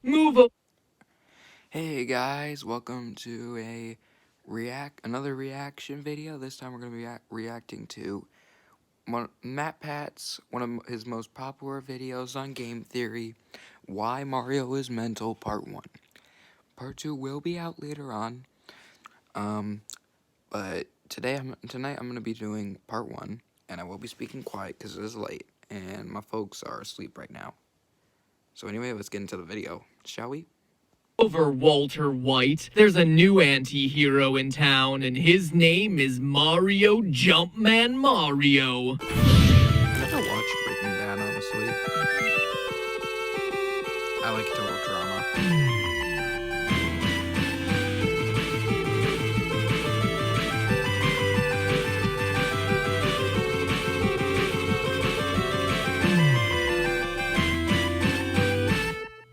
Move up. Hey guys, welcome to another reaction video. This time we're going to be reacting to Matt Pat's one of his most popular videos on game theory, Why Mario is Mental Part 1. Part 2 will be out later on. But tonight I'm going to be doing Part 1, and I will be speaking quiet because it is late and my folks are asleep right now. So anyway, let's get into the video, shall we? Over Walter White, there's a new anti-hero in town, and his name is Mario Jumpman Mario. I never watched Breaking Bad, honestly. I like total drama.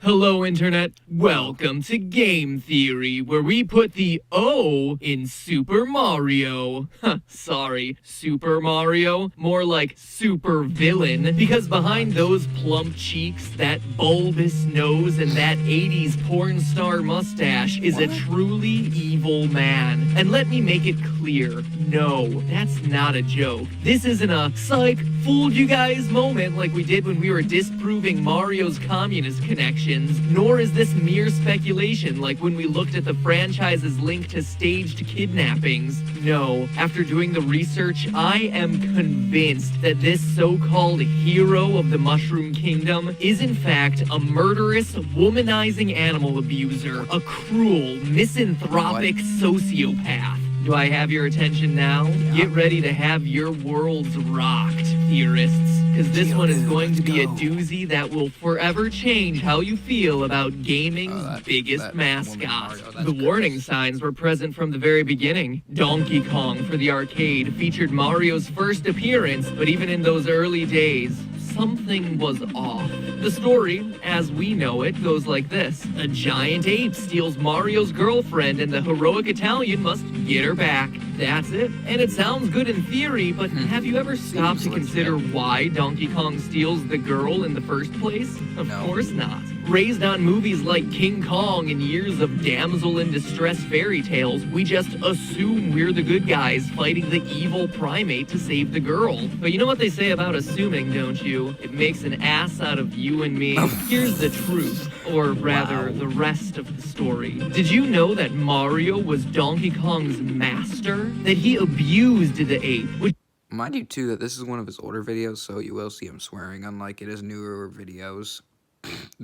Hello, Internet. Welcome to Game Theory, where we put the O in Super Mario. Sorry, Super Mario. More like super villain, because behind those plump cheeks, that bulbous nose, and that 80s porn star mustache is a truly evil man. And let me make it clear, no, that's not a joke. This isn't a psych, fooled you guys moment like we did when we were disproving Mario's communist connections, nor is this mere speculation like when we looked at the franchise's link to staged kidnappings. No, after doing the research, I am convinced that this so-called hero of the Mushroom Kingdom is in fact a murderous, womanizing animal abuser, a cruel, misanthropic sociopath. Do I have your attention now? Get ready to have your worlds rocked, theorists, because this one is going to be a doozy that will forever change how you feel about gaming's biggest mascot. The warning signs were present from the very beginning. Donkey Kong for the arcade featured Mario's first appearance, but even in those early days, something was off. The story, as we know it, goes like this. A giant ape steals Mario's girlfriend and the heroic Italian must get her back. That's it. And it sounds good in theory, but have you ever stopped to consider why Donkey Kong steals the girl in the first place? Of course not. Raised on movies like King Kong and years of damsel in distress fairy tales, we just assume we're the good guys fighting the evil primate to save the girl. But you know what they say about assuming, don't you? It makes an ass out of you and me. Here's the truth, or rather, the rest of the story. Did you know that Mario was Donkey Kong's master? That he abused the ape, which Mind you, too, that this is one of his older videos, so you will see him swearing, unlike his newer videos.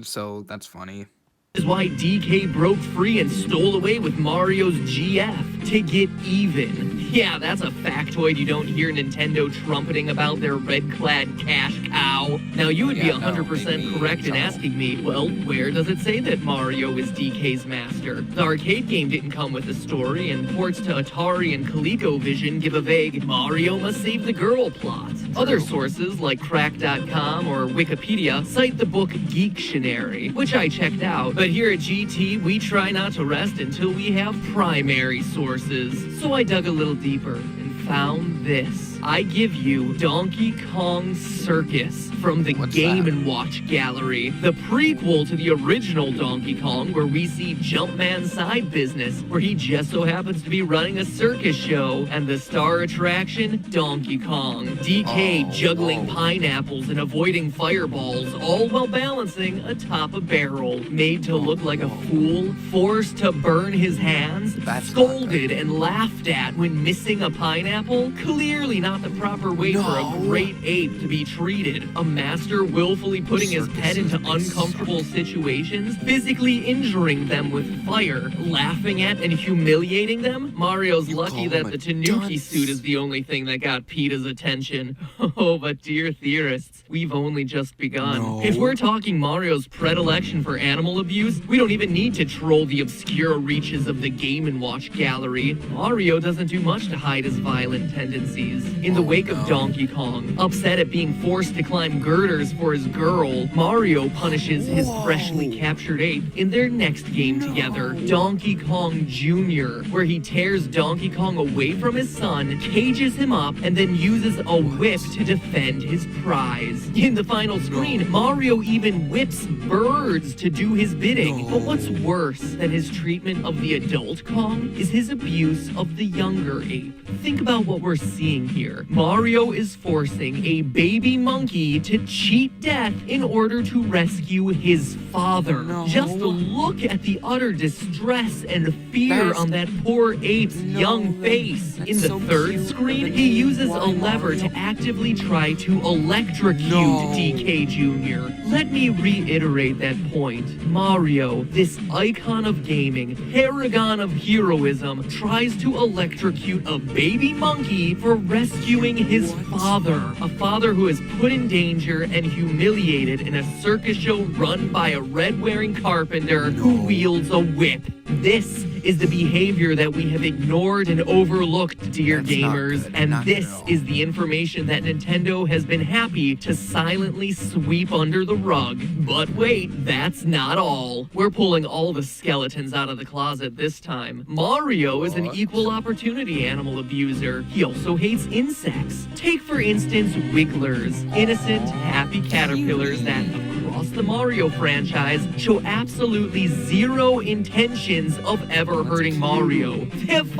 So, that's funny. is why DK broke free and stole away with Mario's GF to get even. Yeah, that's a factoid you don't hear Nintendo trumpeting about their red-clad cash cow. Now, you would be 100% correct in asking me, well, where does it say that Mario is DK's master? The arcade game didn't come with a story, and ports to Atari and ColecoVision give a vague Mario must save the girl plot. Other sources, like Crack.com or Wikipedia, cite the book Geektionary, which I checked out. But here at GT, we try not to rest until we have primary sources. So I dug a little deeper and found this. I give you Donkey Kong Circus from the Game & Watch Gallery, the prequel to the original Donkey Kong, where we see Jumpman's side business, where he just so happens to be running a circus show, and the star attraction, Donkey Kong. DK juggling pineapples and avoiding fireballs, all while balancing atop a barrel, made to look like a fool, forced to burn his hands, scolded and laughed at when missing a pineapple. Clearly not the proper way for a great ape to be treated. A master willfully putting his pet into uncomfortable situations, physically injuring them with fire, laughing at and humiliating them. Mario's lucky that the Tanuki suit is the only thing that got PETA's attention. Oh, but dear theorists, we've only just begun. If we're talking Mario's predilection for animal abuse, we don't even need to troll the obscure reaches of the Game & Watch Gallery. Mario doesn't do much to hide his violent tendencies. In the wake of Donkey Kong, upset at being forced to climb girders for his girl, Mario punishes his freshly captured ape in their next game together, Donkey Kong Jr., where he tears Donkey Kong away from his son, cages him up, and then uses a whip to defend his prize. In the final screen, Mario even whips birds to do his bidding. But what's worse than his treatment of the adult Kong is his abuse of the younger ape. Think about what we're seeing here. Mario is forcing a baby monkey to cheat death in order to rescue his father. Just look at the utter distress and fear on that poor ape's young face. In the third screen, he uses a lever to actively try to electrocute DK Jr. Let me reiterate that point. Mario, this icon of gaming, paragon of heroism, tries to electrocute a baby monkey for rescuing his father. A father who is put in danger and humiliated in a circus show run by a red-wearing carpenter who wields a whip. This is the behavior that we have ignored and overlooked, dear gamers, and this is the information that Nintendo has been happy to silently sweep under the rug. But wait, that's not all. We're pulling all the skeletons out of the closet this time. Mario is an equal opportunity animal abuser. He also hates insects. Take, for instance, wigglers, innocent, happy caterpillars that, across the Mario franchise, show absolutely zero intentions of ever hurting Mario. They have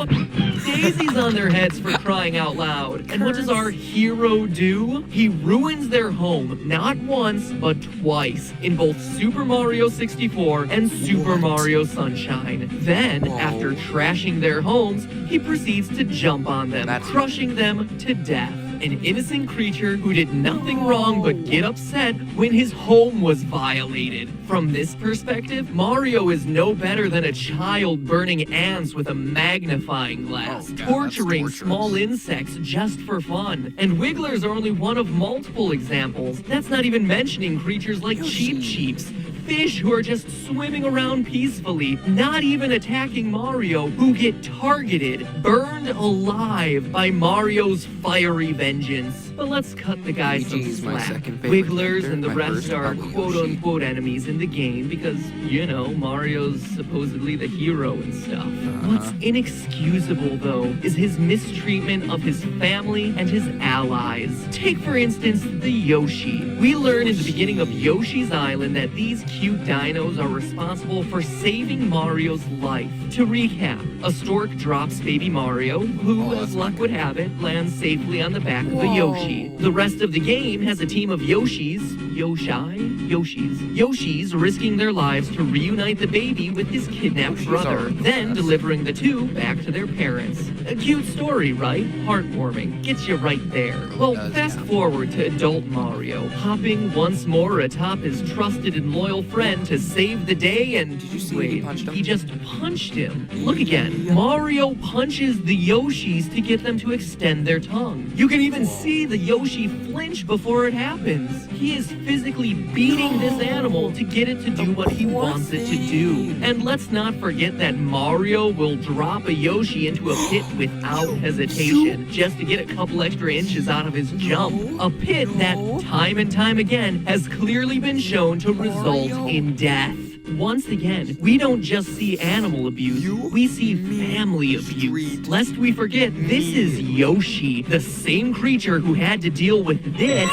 daisies on their heads, for crying out loud. And what does our hero do? He ruins their home, not once, but twice, in both Super Mario 64 and Super Mario Sunshine. Then, after trashing their homes, he proceeds to jump on them, crushing them to death. An innocent creature who did nothing wrong but get upset when his home was violated. From this perspective, Mario is no better than a child burning ants with a magnifying glass, torturing small insects just for fun. And wigglers are only one of multiple examples. That's not even mentioning creatures like cheap-cheeps, fish who are just swimming around peacefully, not even attacking Mario, who get targeted, burned alive by Mario's fiery vengeance. But let's cut the guy some slack. Wigglers and the rest are quote-unquote enemies in the game because, you know, Mario's supposedly the hero and stuff. What's inexcusable, though, is his mistreatment of his family and his allies. Take, for instance, the Yoshi. We learn in the beginning of Yoshi's Island that these cute dinos are responsible for saving Mario's life. To recap, a stork drops baby Mario, who, as luck would have it, lands safely on the back of a Yoshi. The rest of the game has a team of Yoshis risking their lives to reunite the baby with his kidnapped brother, then delivering the two back to their parents. A cute story, right? Heartwarming. Gets you right there. Well, fast forward to adult Mario, hopping once more atop his trusted and loyal friend to save the day, and he just punched him. Look again. Mario punches the Yoshis to get them to extend their tongue. You can even see the Yoshi flinch before it happens. He is physically beating this animal to get it to do what he wants it to do. And let's not forget that Mario will drop a Yoshi into a pit without hesitation, just to get a couple extra inches out of his jump. A pit that, time and time again, has clearly been shown to result in death. Once again, we don't just see animal abuse, we see family abuse. Lest we forget, this is Yoshi, the same creature who had to deal with this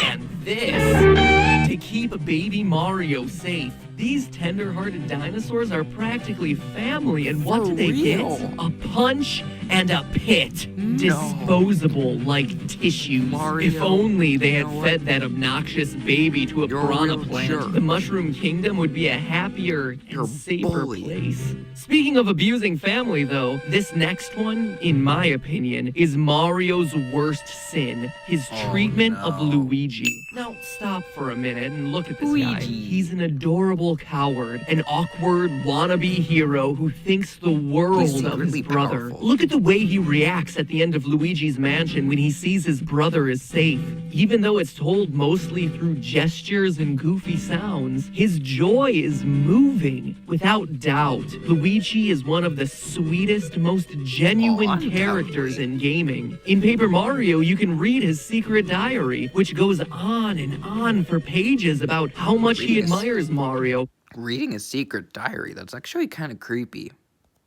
and this to keep baby Mario safe. These tender-hearted dinosaurs are practically family, and what do they get? A punch and a pit. Disposable like tissues. If only they had fed that obnoxious baby to a piranha plant, the Mushroom Kingdom would be a happier and safer place. Speaking of abusing family, though, this next one, in my opinion, is Mario's worst sin, his treatment of Luigi. Now, stop for a minute and look at this guy. He's an adorable evil coward, an awkward wannabe hero who thinks the world of his brother. Powerful. Look at the way he reacts at the end of Luigi's mansion when he sees his brother is safe. Even though it's told mostly through gestures and goofy sounds, his joy is moving. Without doubt, Luigi is one of the sweetest, most genuine characters in gaming. In Paper Mario, you can read his secret diary, which goes on and on for pages about how much he admires Mario. Reading a secret diary, that's actually kind of creepy.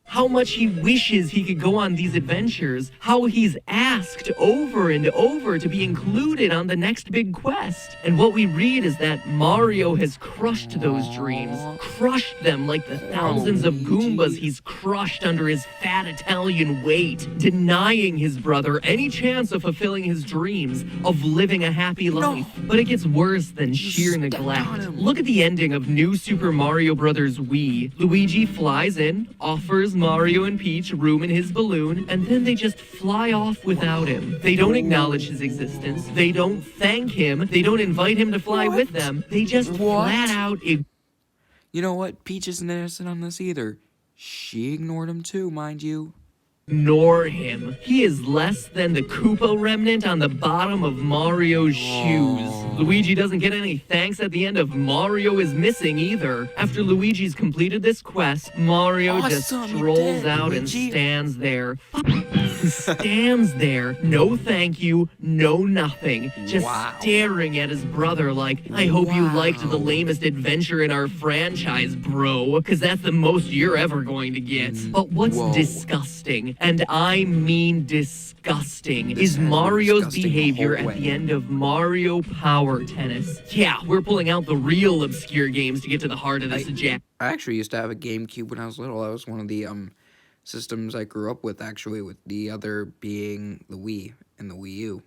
How much he wishes he could go on these adventures, how he's asked over and over to be included on the next big quest. And what we read is that Mario has crushed those dreams, crushed them like the thousands of Goombas he's crushed under his fat Italian weight, denying his brother any chance of fulfilling his dreams, of living a happy life. But it gets worse than sheer neglect. Look at the ending of New Super Mario Bros. Wii. Luigi flies in, offers Mario and Peach room in his balloon, and then they just fly off without him. They don't acknowledge his existence. They don't thank him. They don't invite him to fly with them. They just flat out You know what? Peach isn't innocent on this either. She ignored him too, mind you. ignore him. He is less than the Koopa remnant on the bottom of Mario's shoes. Luigi doesn't get any thanks at the end of Mario is Missing either. After Luigi's completed this quest, Mario just strolls out and stands there. Stands there, no thank you, no nothing, just staring at his brother like, I hope you liked the lamest adventure in our franchise, bro, because that's the most you're ever going to get. But what's disgusting, and I mean disgusting, is Mario's behavior at the end of Mario Power Tennis. Yeah, we're pulling out the real obscure games to get to the heart of this jack. I actually used to have a GameCube when I was little. That was one of the systems I grew up with, actually, with the other being the Wii and the Wii U.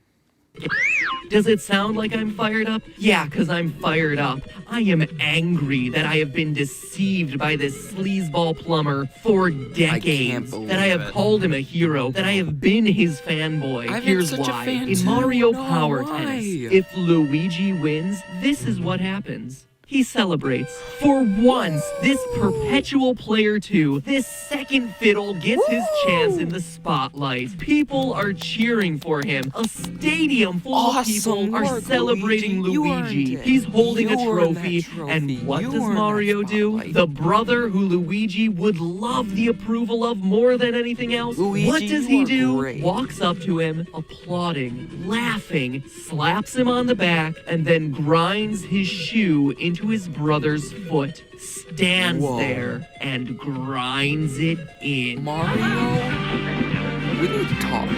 Does it sound like I'm fired up? Yeah, because I'm fired up. I am angry that I have been deceived by this sleazeball plumber for decades. That I have called him a hero. That I have been his fanboy. Here's why. In Mario Power Tennis, if Luigi wins, this is what happens. He celebrates. For once, this perpetual player 2, this second fiddle gets his chance in the spotlight. People are cheering for him. A stadium full of people are celebrating Luigi. He's holding a trophy. And what does Mario do? The brother who Luigi would love the approval of more than anything else. What does he do? Walks up to him, applauding, laughing, slaps him on the back, and then grinds his shoe into his brother's foot, stands there, and grinds it in. Mario, we need to talk.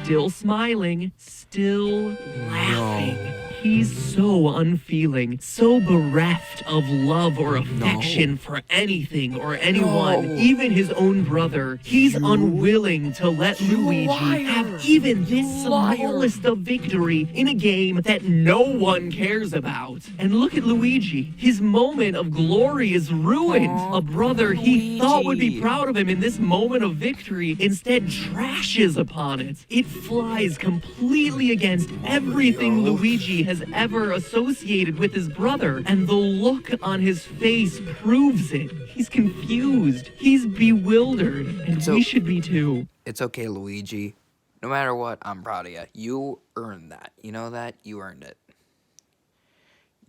Still smiling, still laughing. He's so unfeeling, so bereft of love or affection for anything or anyone, even his own brother. He's unwilling to let Luigi have even this smallest of victory in a game that no one cares about. And look at Luigi. His moment of glory is ruined. A brother he thought would be proud of him in this moment of victory instead trashes upon it. It flies completely against everything Luigi has ever associated with his brother, and the look on his face proves it. He's confused, he's bewildered, and we should be too. It's okay, Luigi. No matter what, I'm proud of you. You earned that. You know that? You earned it.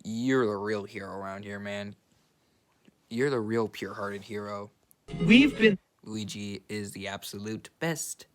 You're the real hero around here, man. You're the real pure-hearted hero. Luigi is the absolute best.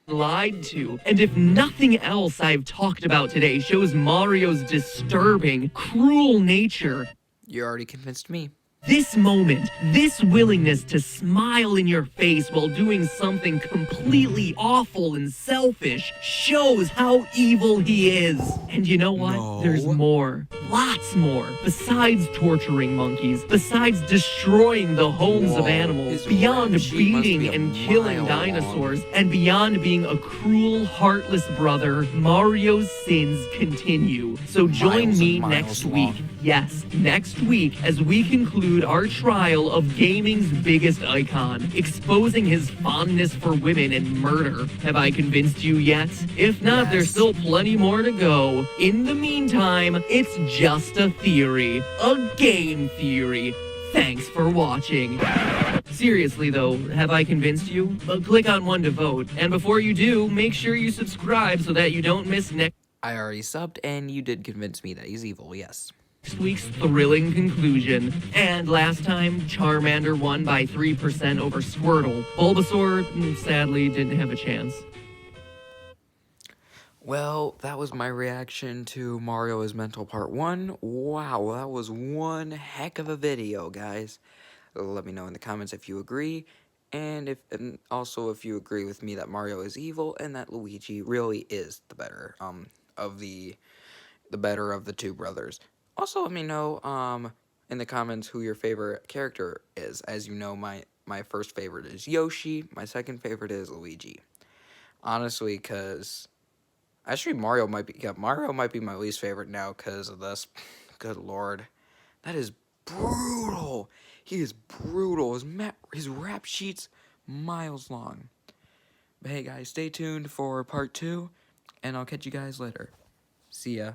Lied to. And if nothing else I've talked about today shows Mario's disturbing, cruel nature, You already convinced me. this moment, this willingness to smile in your face while doing something completely awful and selfish shows how evil he is. And you know what? There's more. Lots more. Besides torturing monkeys, besides destroying the homes of animals, beyond beating and killing dinosaurs, and beyond being a cruel, heartless brother, Mario's sins continue. So join me next week Yes, next week as we conclude our trial of gaming's biggest icon, exposing his fondness for women and murder. Have I convinced you yet? If not, Yes. there's still plenty more to go. In the meantime, it's just a theory. A game theory. Thanks for watching. Seriously though, have I convinced you? Click on one to vote. And before you do, make sure you subscribe so that you don't miss next I already subbed, and you did convince me that he's evil, yes. week's thrilling conclusion. And last time, Charmander won by 3% over Squirtle. Bulbasaur, sadly, didn't have a chance. Well, that was my reaction to Mario is Mental Part 1. Wow, that was one heck of a video, guys. Let me know in the comments if you agree, and also if you agree with me that Mario is evil and that Luigi really is the better of the better of the two brothers. Also, let me know in the comments who your favorite character is. As you know, my first favorite is Yoshi. My second favorite is Luigi. Honestly, because actually Mario might be my least favorite now because of this. Good lord, that is brutal. He is brutal. His rap sheet's miles long. But hey guys, stay tuned for part 2, and I'll catch you guys later. See ya.